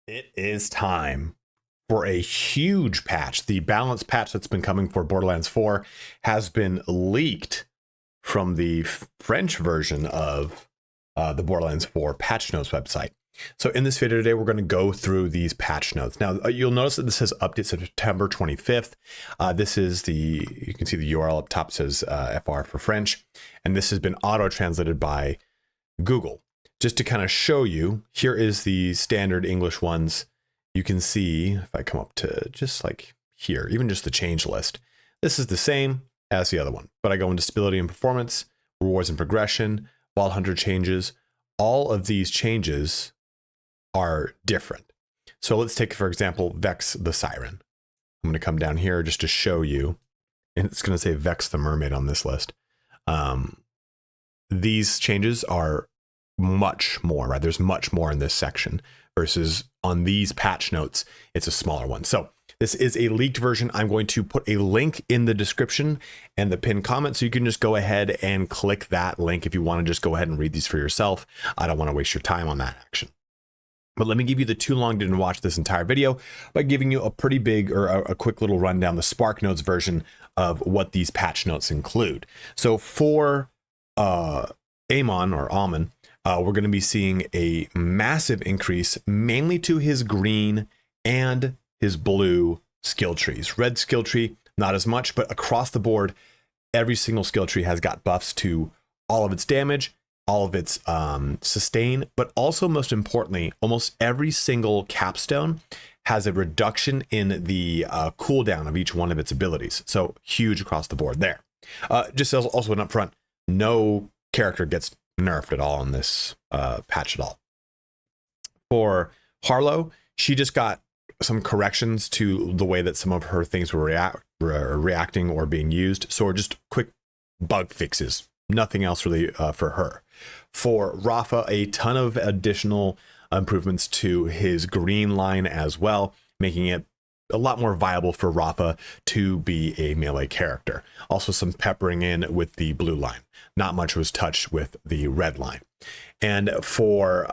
It is time for a huge patch. The balance patch that's been coming for Borderlands 4 has been leaked from the French version of the Borderlands 4 patch notes website. So in this video today, we're going to go through these patch notes. Now, you'll notice that this says update September 25th. This is you can see the URL up top says FR for French, and this has been auto-translated by Google. Just to kind of show you, here is the standard English ones. You can see, if I come up to just like here, even just the change list, this is the same as the other one, but I go into stability and performance, rewards and progression, Vault Hunter changes. All of these changes are different. So let's take, for example, Vex the Siren. I'm going to come down here just to show you, and it's going to say Vex the Mermaid on this list. These changes are much more, right? There's much more in this section versus on these patch notes, it's a smaller one. So this is a leaked version. I'm going to put a link in the description and the pinned comment, so you can just go ahead and click that link if you want to just go ahead and read these for yourself. I don't want to waste your time on that action. But let me give you the too long didn't watch this entire video by giving you a pretty big or a quick little rundown, the Spark Notes version of what these patch notes include. So for Amon, we're going to be seeing a massive increase, mainly to his green and his blue skill trees. Red skill tree, not as much, but across the board, every single skill tree has got buffs to all of its damage, all of its sustain, but also most importantly, almost every single capstone has a reduction in the cooldown of each one of its abilities. So huge across the board there. Just also an upfront, no character gets nerfed at all in this patch at all. For Harlowe, she just got some corrections to the way that some of her things were reacting or being used. So just quick bug fixes, nothing else really for her. For Rafa, a ton of additional improvements to his green line as well, making it a lot more viable for Rafa to be a melee character. Also some peppering in with the blue line. Not much was touched with the red line. And for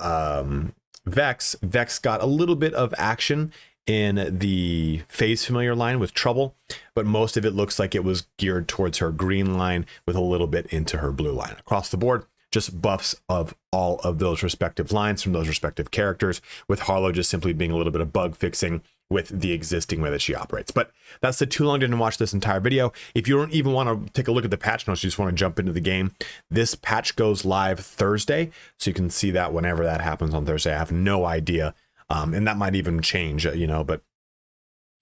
Vex got a little bit of action in the phase familiar line with trouble, but most of it looks like it was geared towards her green line with a little bit into her blue line. Across the board, just buffs of all of those respective lines from those respective characters, with Harlowe just simply being a little bit of bug fixing with the existing way that she operates. But that's the too long didn't watch this entire video. If you don't even want to take a look at the patch notes, you just want to jump into the game, this patch goes live Thursday, so you can see that whenever that happens on Thursday. I have no idea, and that might even change, but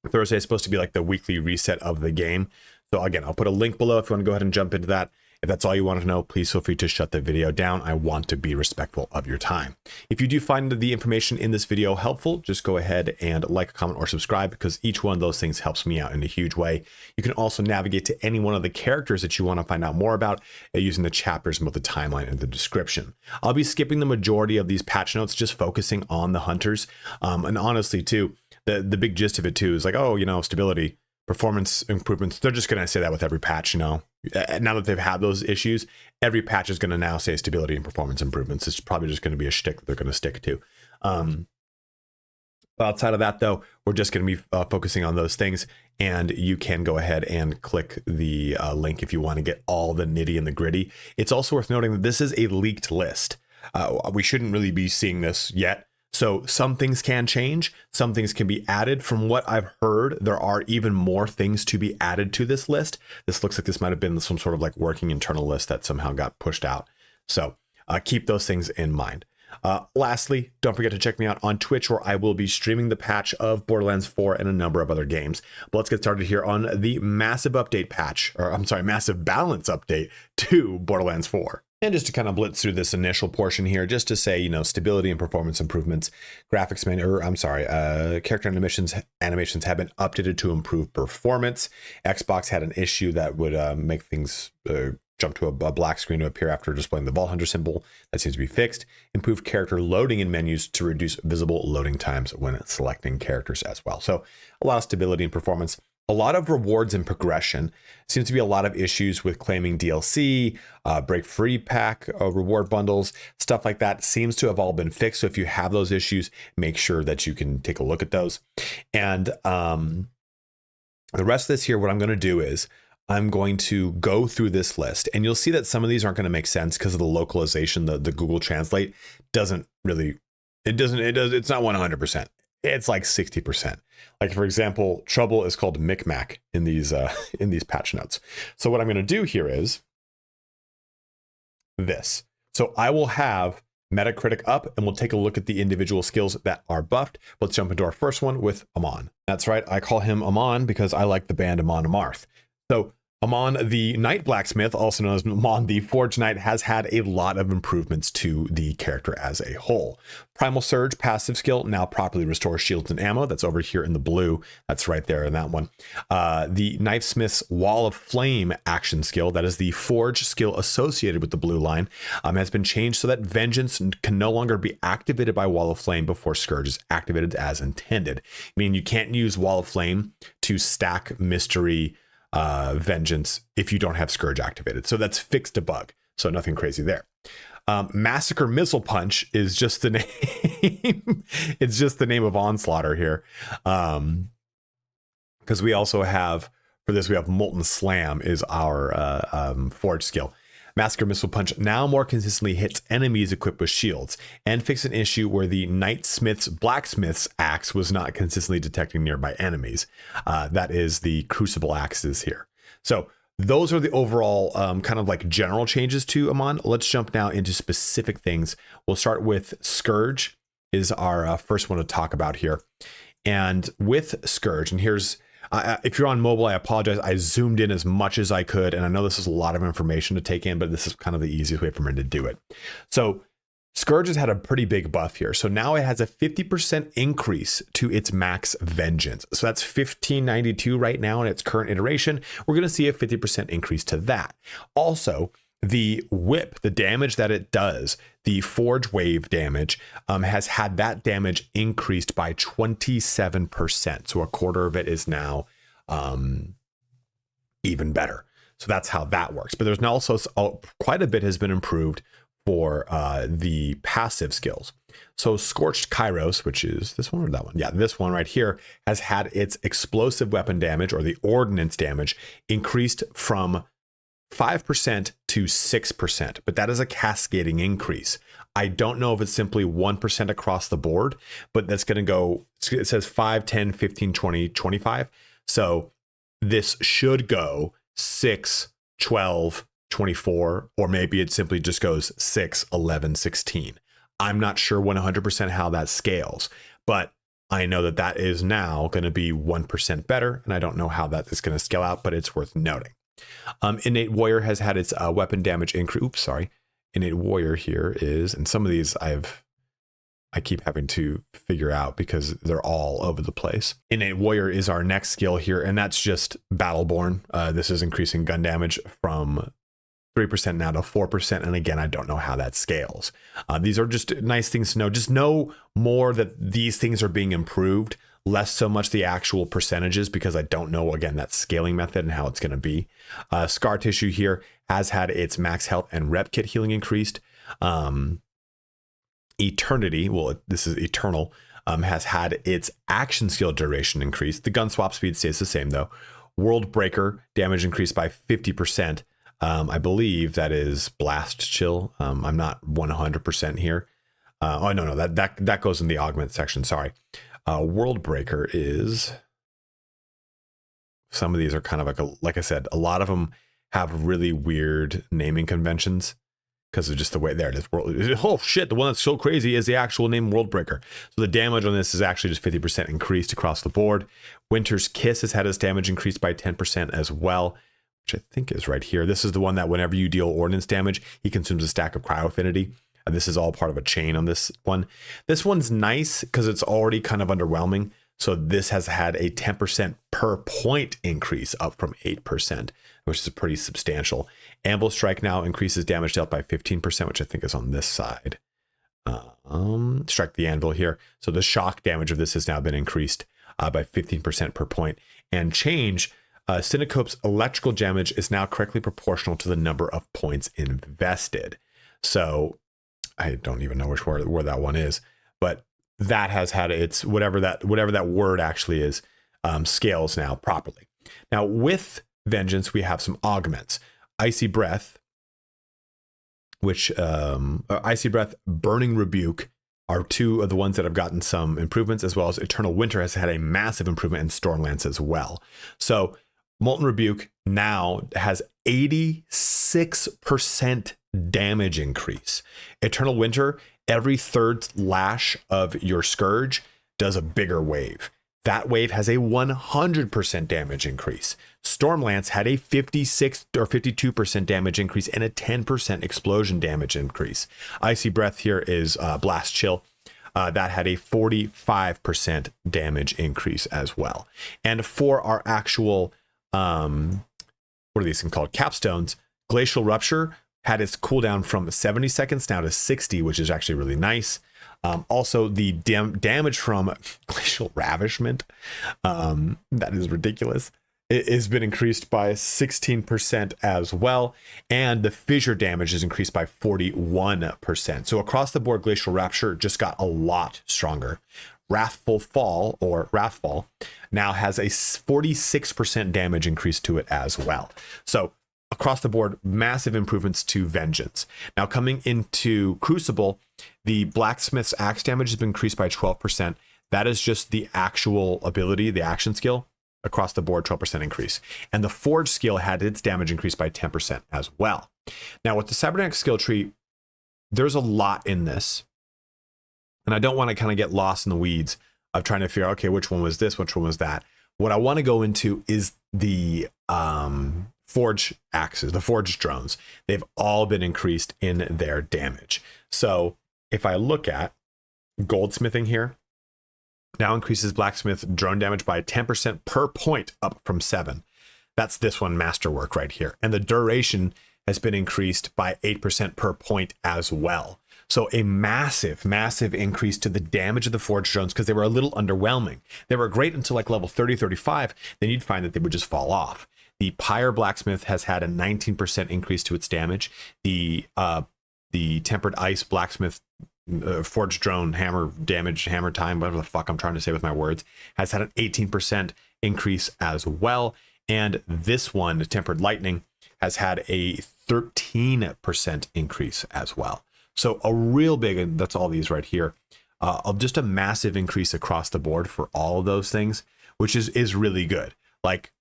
Thursday is supposed to be like the weekly reset of the game. So again, I'll put a link below if you want to go ahead and jump into that. If that's all you want to know, please feel free to shut the video down. I want to be respectful of your time. If you do find the information in this video helpful, just go ahead and like, comment, or subscribe, because each one of those things helps me out in a huge way. You can also navigate to any one of the characters that you want to find out more about using the chapters in both the timeline and the description. I'll be skipping the majority of these patch notes, just focusing on the hunters. And honestly, too, the big gist of it, too, is like, oh, stability, performance improvements. They're just going to say that with every patch, Now that they've had those issues, every patch is going to now say stability and performance improvements. It's probably just going to be a shtick that they're going to stick to. Outside of that, though, we're just going to be focusing on those things, and you can go ahead and click the link if you want to get all the nitty and the gritty. It's also worth noting that this is a leaked list. We shouldn't really be seeing this yet. So some things can change, some things can be added. From what I've heard, there are even more things to be added to this list. This looks like this might have been some sort of like working internal list that somehow got pushed out. So keep those things in mind. Lastly, don't forget to check me out on Twitch, where I will be streaming the patch of Borderlands 4 and a number of other games. But let's get started here on the massive update patch, or I'm sorry, massive balance update to Borderlands 4. And just to kind of blitz through this initial portion here, just to say, stability and performance improvements, character animations have been updated to improve performance. Xbox had an issue that would make things jump to a black screen to appear after displaying the Vault Hunter symbol. That seems to be fixed. Improved character loading in menus to reduce visible loading times when selecting characters as well. So a lot of stability and performance. a lot of rewards and progression. Seems to be a lot of issues with claiming DLC, break free pack reward bundles, stuff like that seems to have all been fixed. So if you have those issues, make sure that you can take a look at those. And the rest of this here, what I'm going to do is I'm going to go through this list, and you'll see that some of these aren't going to make sense because of the localization. The Google Translate doesn't really, it's not 100%. It's like 60%. Like, for example, trouble is called Micmac in these patch notes. So what I'm going to do here is this. So I will have Metacritic up, and we'll take a look at the individual skills that are buffed. Let's jump into our first one with Amon. That's right, I call him Amon because I like the band Amon Amarth. So Amon the Knight Blacksmith, also known as Amon the Forge Knight, has had a lot of improvements to the character as a whole. Primal Surge passive skill now properly restores shields and ammo. That's over here in the blue. That's right there in that one. The Knifesmith's Wall of Flame action skill, that is the Forge skill associated with the blue line, has been changed so that Vengeance can no longer be activated by Wall of Flame before Scourge is activated as intended. I mean, you can't use Wall of Flame to stack Mystery Vengeance if you don't have Scourge activated. So that's fixed a bug. So nothing crazy there. Massacre Missile Punch is just the name. It's just the name of Onslaughter here. Because we also have, for this, we have Molten Slam is our Forge skill. Massacre Missile Punch now more consistently hits enemies equipped with shields, and fix an issue where the Knightsmith's Blacksmith's axe was not consistently detecting nearby enemies. That is the Crucible axes here. So those are the overall kind of like general changes to Amon. Let's jump now into specific things. We'll start with Scourge is our first one to talk about here. And with Scourge, and here's, if you're on mobile, I apologize. I zoomed in as much as I could, and I know this is a lot of information to take in, but this is kind of the easiest way for me to do it. So Scourge has had a pretty big buff here. So now it has a 50% increase to its max Vengeance. So that's 1592 right now in its current iteration. We're going to see a 50% increase to that. Also, the whip, the damage that it does, the Forge Wave damage, has had that damage increased by 27%. So a quarter of it is now even better. So that's how that works. But there's now also quite a bit has been improved for the passive skills. So Scorched Kairos, which is this one or that one? Yeah, this one right here has had its explosive weapon damage, or the ordnance damage, increased from 5% to 6%, but that is a cascading increase. I don't know if it's simply 1% across the board, but that's going to go, it says 5, 10, 15, 20, 25. So this should go 6, 12, 24, or maybe it simply just goes 6, 11, 16. I'm not sure 100% how that scales, but I know that that is now going to be 1% better, and I don't know how that is going to scale out, but it's worth noting. Innate Warrior has had its weapon damage increase. Oops, sorry. Innate Warrior here is, and some of these I keep having to figure out because they're all over the place. Innate Warrior is our next skill here, and that's just Battleborn. This is increasing gun damage from 3% now to 4. And again, I don't know how that scales. These are just nice things to know. Just know more that these things are being improved, less so much the actual percentages, because I don't know, again, that scaling method and how it's going to be. Scar Tissue here has had its max health and rep kit healing increased. Eternity, well, this is Eternal, has had its action skill duration increased. The gun swap speed stays the same though. World Breaker damage increased by 50%. I believe that is Blast Chill. I'm not 100% here. Oh no, that goes in the augment section. Sorry. World Breaker is, some of these are kind of like I said, a lot of them have really weird naming conventions because of just the way there it is. Oh shit, the one that's so crazy is the actual name World Breaker. So the damage on this is actually just 50% increased across the board. Winter's Kiss has had its damage increased by 10% as well, which I think is right here. This is the one that whenever you deal ordnance damage, he consumes a stack of cryo affinity. This is all part of a chain on this one. This one's nice because it's already kind of underwhelming. So this has had a 10% per point increase, up from 8%, which is pretty substantial. Anvil Strike now increases damage dealt by 15%, which I think is on this side. Strike the Anvil here. So the shock damage of this has now been increased by 15% per point. and change, Cinecope's electrical damage is now correctly proportional to the number of points invested. So I don't even know where that one is, but that has had its whatever that word actually is, scales now properly. Now with Vengeance, we have some augments. Icy Breath, Icy Breath, Burning Rebuke are two of the ones that have gotten some improvements, as well as Eternal Winter has had a massive improvement, and Stormlance as well. So Molten Rebuke now has 86% damage increase. Eternal Winter, every third lash of your Scourge does a bigger wave. That wave has a 100% damage increase. Stormlance had a 56 or 52% damage increase and a 10% explosion damage increase. Icy Breath here is Blast Chill. That had a 45% damage increase as well. And for our actual, what are these things called? Capstones, Glacial Rupture had its cooldown from 70 seconds now to 60, which is actually really nice. Also, the damage from Glacial Ravishment, that is ridiculous. It has been increased by 16% as well. And the fissure damage is increased by 41%. So across the board, Glacial Rapture just got a lot stronger. Wrathful Fall, or Wrathfall, now has a 46% damage increase to it as well. So across the board, massive improvements to Vengeance. Now coming into Crucible, the Blacksmith's Axe damage has been increased by 12%. That is just the actual ability, the action skill. Across the board, 12% increase. And the Forge skill had its damage increased by 10% as well. Now with the Cybernetics skill tree, there's a lot in this. And I don't want to kind of get lost in the weeds of trying to figure out, okay, which one was this, which one was that. What I want to go into is the Forge axes, the Forge drones. They've all been increased in their damage. So if I look at Goldsmithing here, now increases Blacksmith drone damage by 10% per point, up from 7. That's this one, Masterwork, right here. And the duration has been increased by 8% per point as well. So a massive, massive increase to the damage of the Forge drones, because they were a little underwhelming. They were great until like level 30, 35. Then you'd find that they would just fall off. The Pyre Blacksmith has had a 19% increase to its damage. The Tempered Ice Blacksmith Forge drone hammer damage, hammer time, whatever the fuck I'm trying to say with my words, has had an 18% increase as well. And this one, the Tempered Lightning, has had a 13% increase as well. So a real big, and that's all these right here, just a massive increase across the board for all of those things, which is really good. Like,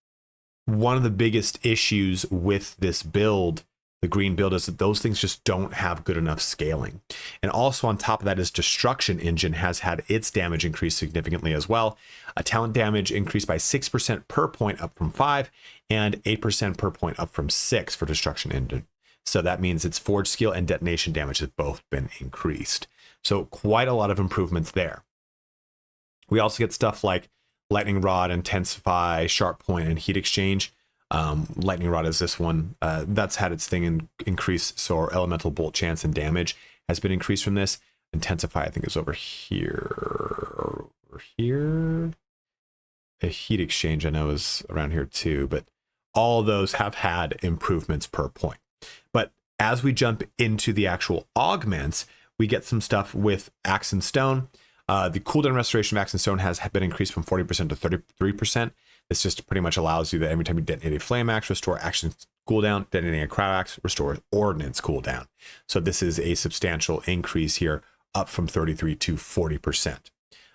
one of the biggest issues with this build, the green build, is that those things just don't have good enough scaling. And also on top of that is Destruction Engine has had its damage increase significantly as well. A talent damage increased by 6% per point, up from 5, and 8% per point, up from 6 for Destruction Engine. So that means its Forge skill and detonation damage have both been increased. So quite a lot of improvements there. We also get stuff like Lightning Rod, Intensify, Sharp Point, and Heat Exchange. Lightning Rod is this one. That's had its thing increase. So our Elemental Bolt chance and damage has been increased from this. Intensify, I think, is over here. Over here. A Heat Exchange, I know, is around here too. But all of those have had improvements per point. But as we jump into the actual augments, we get some stuff with Axe and Stone. The cooldown restoration of Axe and Stone has been increased from 40% to 33%. This just pretty much allows you that every time you detonate a flame axe, restore action cooldown, detonating a crowd axe, restore ordnance cooldown. So this is a substantial increase here, up from 33 to 40%.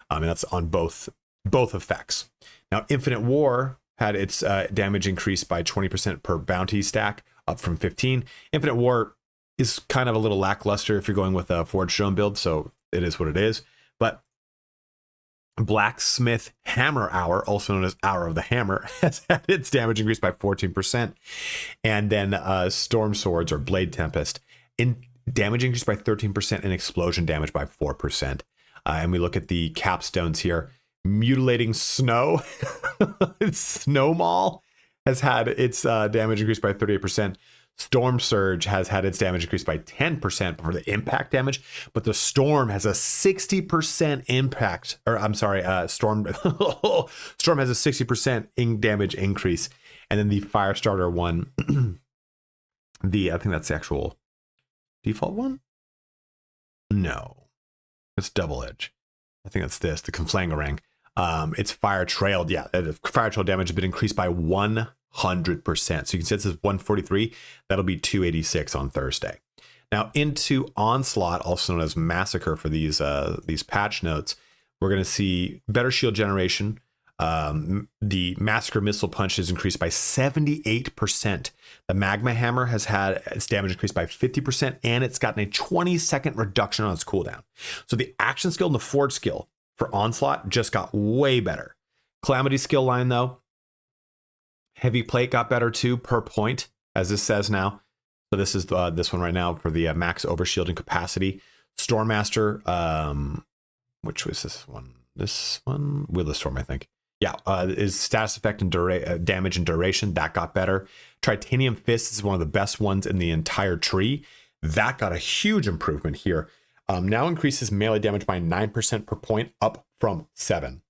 And that's on both effects. Now, Infinite War had its damage increased by 20% per bounty stack, up from 15. Infinite War is kind of a little lackluster if you're going with a Forge drone build, so it is what it is. But Blacksmith Hammer Hour, also known as Hour of the Hammer, has had its damage increased by 14%. And then Storm Swords, or Blade Tempest, in damage increased by 13% and explosion damage by 4%. And we look at the capstones here. Mutilating Snow, Snow Maul, has had its damage increased by 38%. Storm Surge has had its damage increased by 10% for the impact damage, but the Storm has a 60% impact, or I'm sorry, Storm Storm has a 60% damage increase. And then the Firestarter one, I think that's the actual default one. No, it's Double Edge. I think that's this, the Conflangerang. It's Fire Trailed. Yeah, the Fire Trail damage has been increased by 100%. So you can see this is 143. That'll be 286 on Thursday. Now into Onslaught, also known as Massacre for these patch notes, we're going to see better shield generation. The Massacre Missile Punch is increased by 78%. The Magma Hammer has had its damage increased by 50%, and it's gotten a 20-second reduction on its cooldown. So the action skill and the forge skill for Onslaught just got way better. Calamity skill line, though, Heavy Plate got better too per point, as this says now. So this is this one right now for the max overshielding capacity. Stormmaster, which was this one? This one? Wheel of Storm, I think. Yeah, is status effect and damage and duration. That got better. Tritanium Fist is one of the best ones in the entire tree. That got a huge improvement here. Now increases melee damage by 9% per point, up from 7.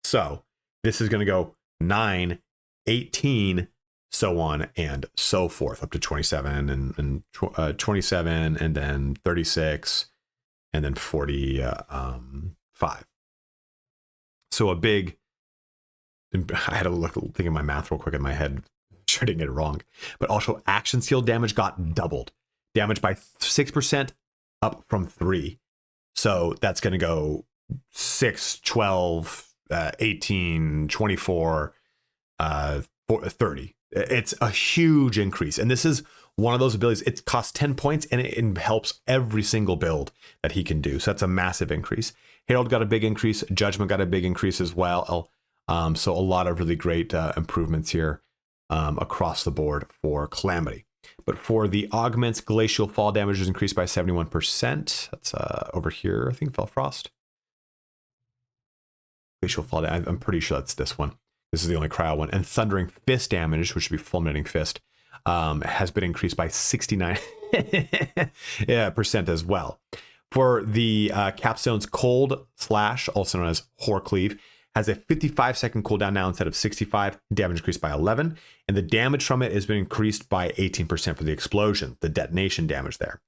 So this is going to go 9, 18, so on and so forth, up to 27 and 27, and then 36, and then 45. So a big. I had to think of my math real quick in my head, sure didn't get it wrong. But also action skill damage got doubled. Damage by 6%, up from 3. So that's going to go 6, 12, 18, 24, 30. It's a huge increase. And this is one of those abilities. It costs 10 points and it helps every single build that he can do. So that's a massive increase. Herald got a big increase. Judgment got a big increase as well. So a lot of really great improvements here across the board for Calamity. But for the augments, Glacial Fall damage is increased by 71%. That's over here, I think, Felfrost. Glacial Fall damage, I'm pretty sure that's this one. This is the only cryo one. And Thundering Fist damage, which would be Fulminating Fist, has been increased by 69% as well. For the Capstone's Cold Slash, also known as Horcleave, has a 55-second cooldown now instead of 65, damage increased by 11, and the damage from it has been increased by 18% for the explosion, the detonation damage there.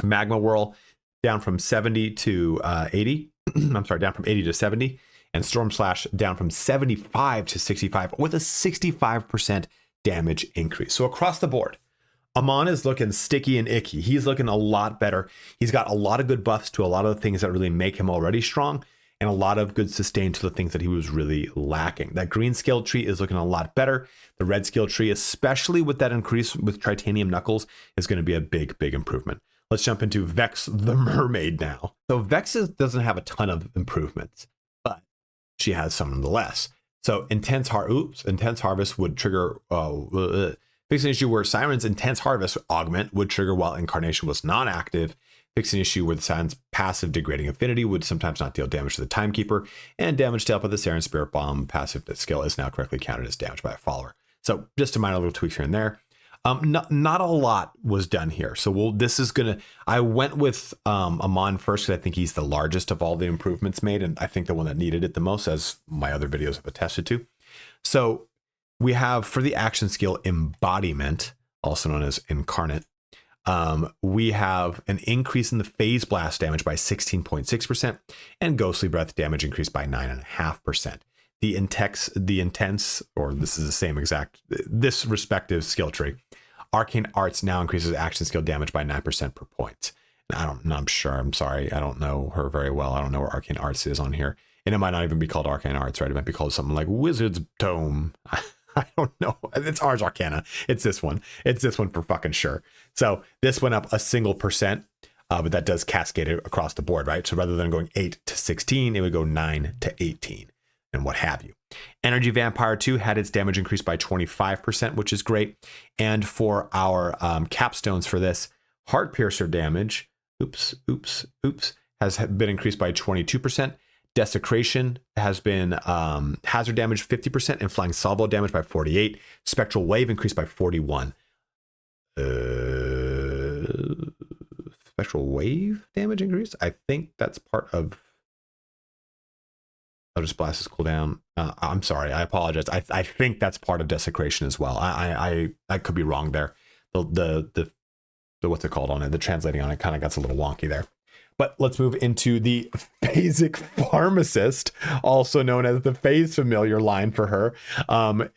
Magma Whirl down from 70 to 80, I'm sorry, down from 80 to 70, and Storm Slash down from 75 to 65 with a 65% damage increase. So across the board, Amon is looking sticky and icky. He's looking a lot better. He's got a lot of good buffs to a lot of the things that really make him already strong, and a lot of good sustain to the things that he was really lacking. That green skill tree is looking a lot better. The red skill tree, especially with that increase with Tritanium Knuckles, is going to be a big, big improvement. Let's jump into Vex the Mermaid now. So Vex doesn't have a ton of improvements, but she has some nonetheless. So Intense Harvest would trigger, fix an issue where Siren's Intense Harvest augment would trigger while Incarnation was non-active. Fix an issue where the Siren's passive degrading affinity would sometimes not deal damage to the Timekeeper, and damage dealt by the Siren Spirit Bomb passive skill is now correctly counted as damage by a follower. So just a minor little tweaks here and there. Not a lot was done here. So I went with Amon first because I think he's the largest of all the improvements made, and I think the one that needed it the most, as my other videos have attested to. So we have for the action skill Embodiment, also known as Incarnate, we have an increase in the Phase Blast damage by 16.6% and Ghostly Breath damage increased by 9.5%. The intense, or this is the same exact, this respective skill tree, Arcane Arts now increases action skill damage by 9% per point. I'm sorry, I don't know her very well. I don't know where Arcane Arts is on here. And it might not even be called Arcane Arts, right? It might be called something like Wizard's Tome. I don't know. It's Ars Arcana. It's this one. It's this one for fucking sure. So this went up a single percent, but that does cascade it across the board, right? So rather than going 8 to 16, it would go 9 to 18 and what have you. Energy Vampire 2 had its damage increased by 25%, which is great. And for our capstones for this, Heart Piercer damage, has been increased by 22%. Desecration has been hazard damage 50% and flying salvo damage by 48. Spectral Wave increased by 41. Spectral wave damage increase. I think that's part of. I'll just blast his cooldown. I'm sorry, I apologize. I think that's part of desecration as well. I could be wrong there. The what's it called on it? The translating on it kind of gets a little wonky there. But let's move into the Phasic Pharmacist, also known as the Phase Familiar line for her.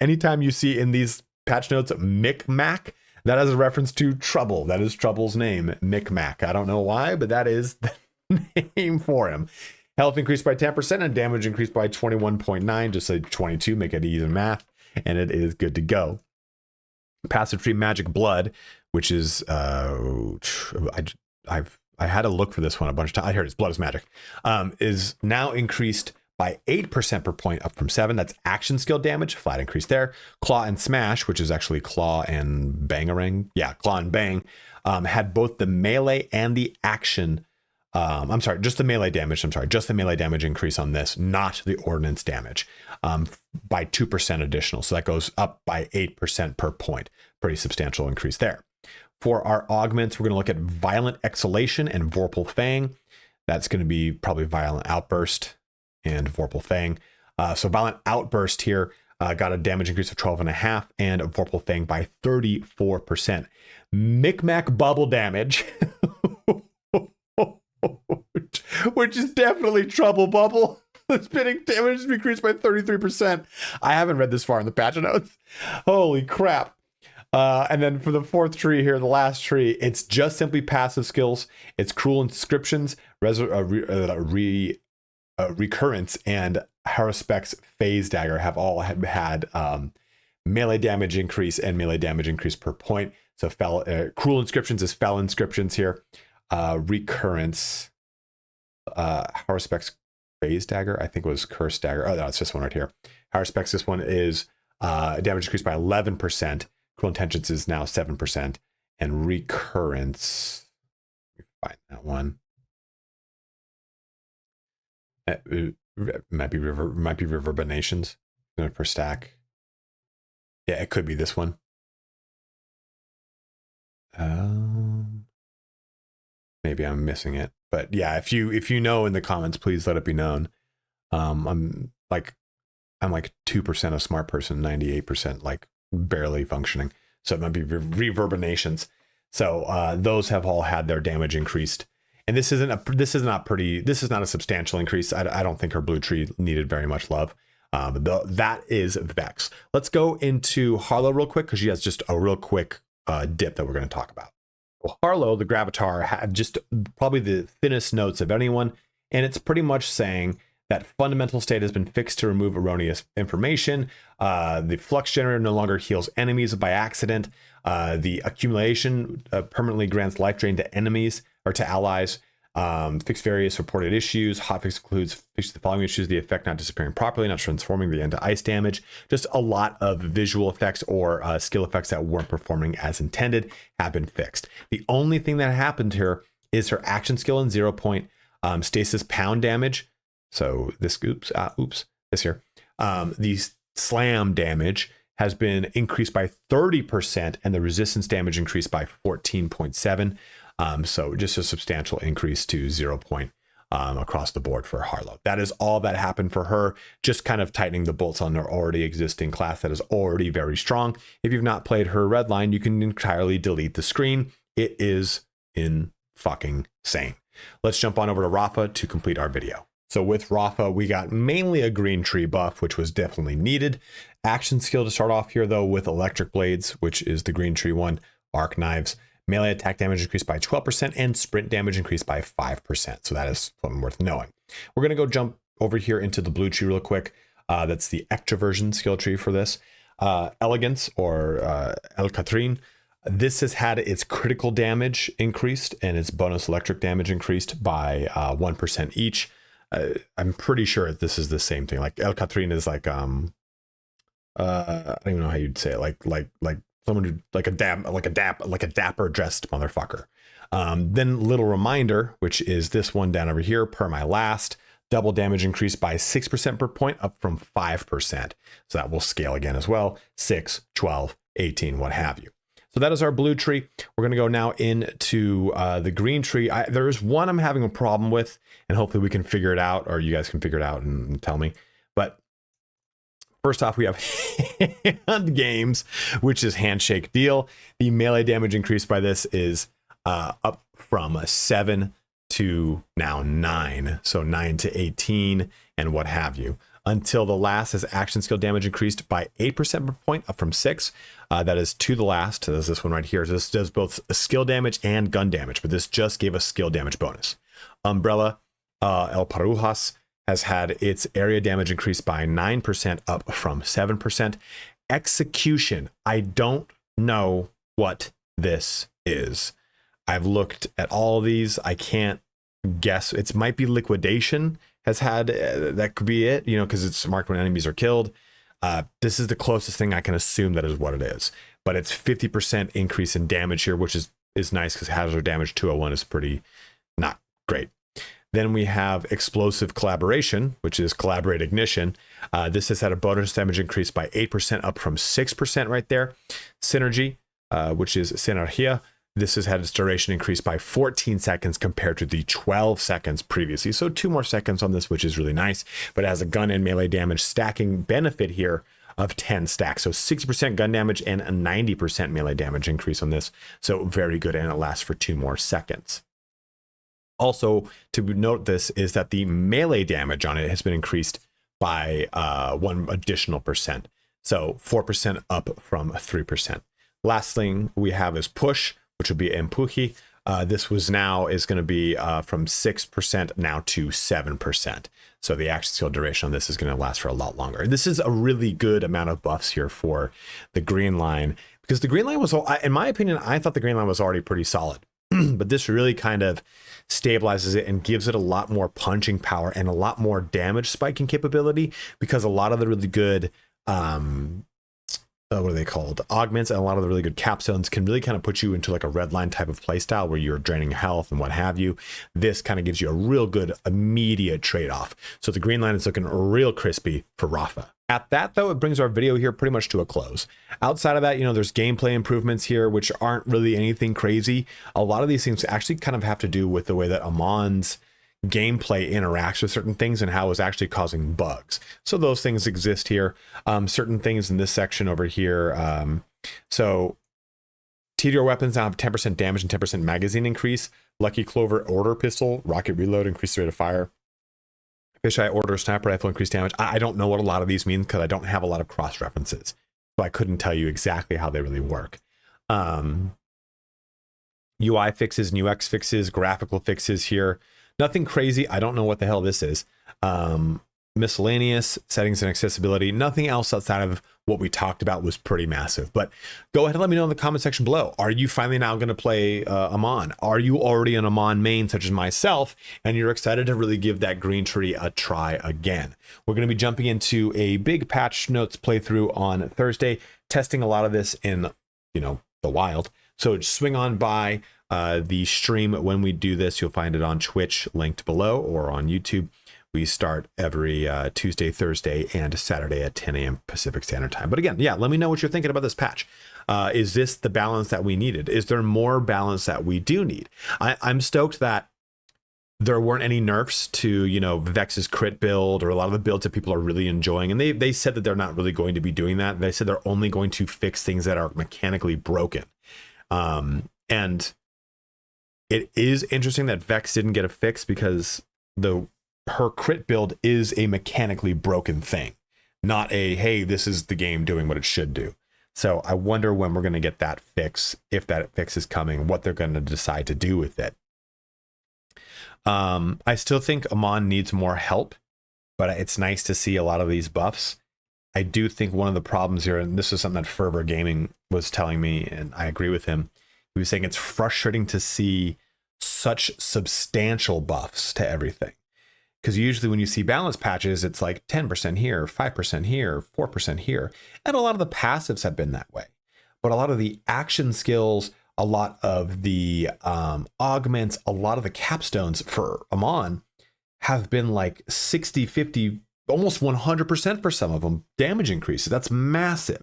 Anytime you see in these patch notes Micmac, that is a reference to Trouble. That is Trouble's name, Micmac. I don't know why, but that is the name for him. Health increased by 10% and damage increased by 21.9, just say 22, make it even math, and it is good to go. Passive tree Magic Blood, which is I had to look for this one a bunch of times. I heard it's Blood is Magic. Is now increased by 8% per point, up from 7. That's action skill damage, flat increase there. Claw and Smash, which is actually Claw and Bangarang. Yeah, Claw and Bang, had both the melee and the action. I'm sorry, just the melee damage. Just the melee damage increase on this, not the ordnance damage, by 2% additional. So that goes up by 8% per point. Pretty substantial increase there. For our augments, we're going to look at Violent Exhalation and Vorpal Fang. That's going to be probably Violent Outburst and Vorpal Fang. So Violent Outburst here got a damage increase of 12.5 and Vorpal Fang by 34%. Micmac Bubble damage, which is definitely Trouble Bubble. The spinning damage increased by 33%. I haven't read this far in the patch notes. Holy crap. And then for the fourth tree here, the last tree, it's just simply passive skills. It's Cruel Inscriptions, Recurrence, and Haruspeck's Phase Dagger have all had melee damage increase and melee damage increase per point. So Cruel Inscriptions is Fell Inscriptions here. Recurrence, Haruspeck's Phase Dagger, I think was Curse Dagger. Oh, no, it's this one right here. Haruspeck's, this one is damage increased by 11%. Cruel Intentions is now 7%, and Recurrence, let me find that one. It might be Reverberations per stack. Yeah, it could be this one. Maybe I'm missing it, but yeah, if you know in the comments, please let it be known. I'm like 2% a smart person, 98% like barely functioning, so it might be Reverberations. So those have all had their damage increased, and this is not a substantial increase. I don't think her blue tree needed very much love. But that is Vex. Let's go into Harlowe real quick, because she has just a real quick dip that we're going to talk about. Well, Harlowe, the Gravatar, had just probably the thinnest notes of anyone, and it's pretty much saying that fundamental state has been fixed to remove erroneous information. The flux generator no longer heals enemies by accident. The accumulation permanently grants life drain to enemies or to allies. Fix various reported issues. Hotfix includes fix the following issues: the effect not disappearing properly, not transforming the end to ice damage. Just a lot of visual effects or skill effects that weren't performing as intended have been fixed. The only thing that happened here is her action skill and 0 point stasis pound damage. So this this here. The slam damage has been increased by 30%, and the resistance damage increased by 14.7. So just a substantial increase to 0 point across the board for Harlowe. That is all that happened for her, just kind of tightening the bolts on her already existing class that is already very strong. If you've not played her red line, you can entirely delete the screen. It is insane. Let's jump on over to Rafa to complete our video. So with Rafa, we got mainly a green tree buff, which was definitely needed. Action skill to start off here, though, with Electric Blades, which is the green tree one. Arc Knives. Melee attack damage increased by 12% and sprint damage increased by 5%. So that is something worth knowing. We're going to go jump over here into the blue tree real quick. That's the extroversion skill tree for this. Elegance, or El Catrin. This has had its critical damage increased and its bonus electric damage increased by 1% each. I'm pretty sure this is the same thing. Like El Catrin is like I don't even know how you'd say it. Like someone who like a dapper dressed motherfucker. Then Little Reminder, which is this one down over here, per my last. Double damage increased by 6% per point, up from 5%. So that will scale again as well. 6, 12, 18, what have you. So that is our blue tree. We're going to go now into the green tree. There is one I'm having a problem with, and hopefully we can figure it out, or you guys can figure it out and tell me. But first off, we have hand games, which is handshake deal. The melee damage increased by this is up from 7 to now 9. So 9 to 18 and what have you. Until the last is action skill damage increased by 8% per point, up from 6. That is to the last. There's this one right here. So this does both skill damage and gun damage, but this just gave us skill damage bonus. Umbrella El Parujas has had its area damage increased by 9%, up from 7%. Execution, I don't know what this is. I've looked at all of these. I can't guess. It might be liquidation has had, that could be it, you know, because it's marked when enemies are killed. This is the closest thing I can assume that is what it is. But it's 50% increase in damage here, which is nice because hazard damage 201 is pretty not great. Then we have explosive collaboration, which is collaborate ignition. This has had a bonus damage increase by 8%, up from 6% right there. Synergy, which is Synergia. This has had its duration increased by 14 seconds compared to the 12 seconds previously. So 2 more seconds on this, which is really nice. But it has a gun and melee damage stacking benefit here of 10 stacks. So 60% gun damage and a 90% melee damage increase on this. So very good, and it lasts for 2 more seconds. Also, to note this is that the melee damage on it has been increased by 1 additional percent. So 4% up from 3%. Last thing we have is push, which would be empuje. This is going to be from 6% now to 7%. So the action skill duration on this is going to last for a lot longer. This is a really good amount of buffs here for the green line, because the green line was, in my opinion, I thought the green line was already pretty solid. But this really kind of stabilizes it and gives it a lot more punching power and a lot more damage spiking capability, because a lot of the really good what are they called, augments, and a lot of the really good capstones can really kind of put you into like a red line type of playstyle where you're draining health and what have you. This kind of gives you a real good immediate trade-off. So the green line is looking real crispy for Rafa. At that, though, it brings our video here pretty much to a close. Outside of that, you know, there's gameplay improvements here, which aren't really anything crazy. A lot of these things actually kind of have to do with the way that Amon's gameplay interacts with certain things and how it's actually causing bugs. So those things exist here. Certain things in this section over here. So TDR weapons now have 10% damage and 10% magazine increase. Lucky Clover order pistol, rocket reload, increased rate of fire. Fisheye order sniper rifle, increased damage. I don't know what a lot of these mean because I don't have a lot of cross references, so I couldn't tell you exactly how they really work. UI fixes, and UX fixes, graphical fixes here. Nothing crazy. I don't know what the hell this is. Miscellaneous settings and accessibility. Nothing else outside of what we talked about was pretty massive. But go ahead and let me know in the comment section below. Are you finally now going to play Amon? Are you already an Amon main such as myself, and you're excited to really give that green tree a try again? We're going to be jumping into a big patch notes playthrough on Thursday, testing a lot of this in, you know, the wild. So just swing on by the stream when we do this. You'll find it on Twitch linked below, or on YouTube. We start every Tuesday, Thursday, and Saturday at 10 a.m. Pacific Standard Time. But again, yeah, let me know what you're thinking about this patch. Is this the balance that we needed? Is there more balance that we do need? I'm stoked that there weren't any nerfs to, you know, Vex's crit build, or a lot of the builds that people are really enjoying. And they said that they're not really going to be doing that. They said they're only going to fix things that are mechanically broken. And it is interesting that Vex didn't get a fix, because her crit build is a mechanically broken thing, not a, hey, this is the game doing what it should do. So I wonder when we're going to get that fix, if that fix is coming, what they're going to decide to do with it. I still think Amon needs more help, but it's nice to see a lot of these buffs. I do think one of the problems here, and this is something that Fervor Gaming was telling me, and I agree with him, he was saying it's frustrating to see such substantial buffs to everything. Because usually when you see balance patches, it's like 10% here, 5% here, 4% here. And a lot of the passives have been that way. But a lot of the action skills, a lot of the augments, a lot of the capstones for Amon have been like 60, 50, almost 100% for some of them damage increases. That's massive.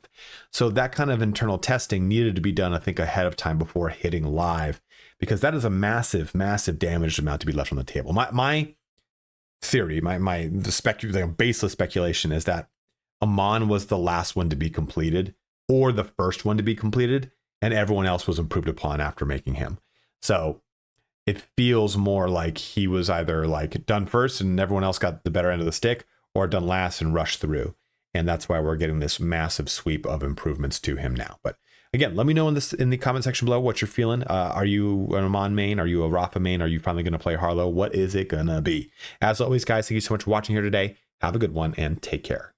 So that kind of internal testing needed to be done, I think, ahead of time before hitting live, because that is a massive, massive damage amount to be left on the table. My theory, the baseless speculation is that Amon was the last one to be completed or the first one to be completed, and everyone else was improved upon after making him. So it feels more like he was either like done first and everyone else got the better end of the stick, or done last and rushed through. And that's why we're getting this massive sweep of improvements to him now. But again, let me know in the comment section below what you're feeling. Are you an Amon main? Are you a Rafa main? Are you finally going to play Harlowe? What is it going to be? As always, guys, thank you so much for watching here today. Have a good one and take care.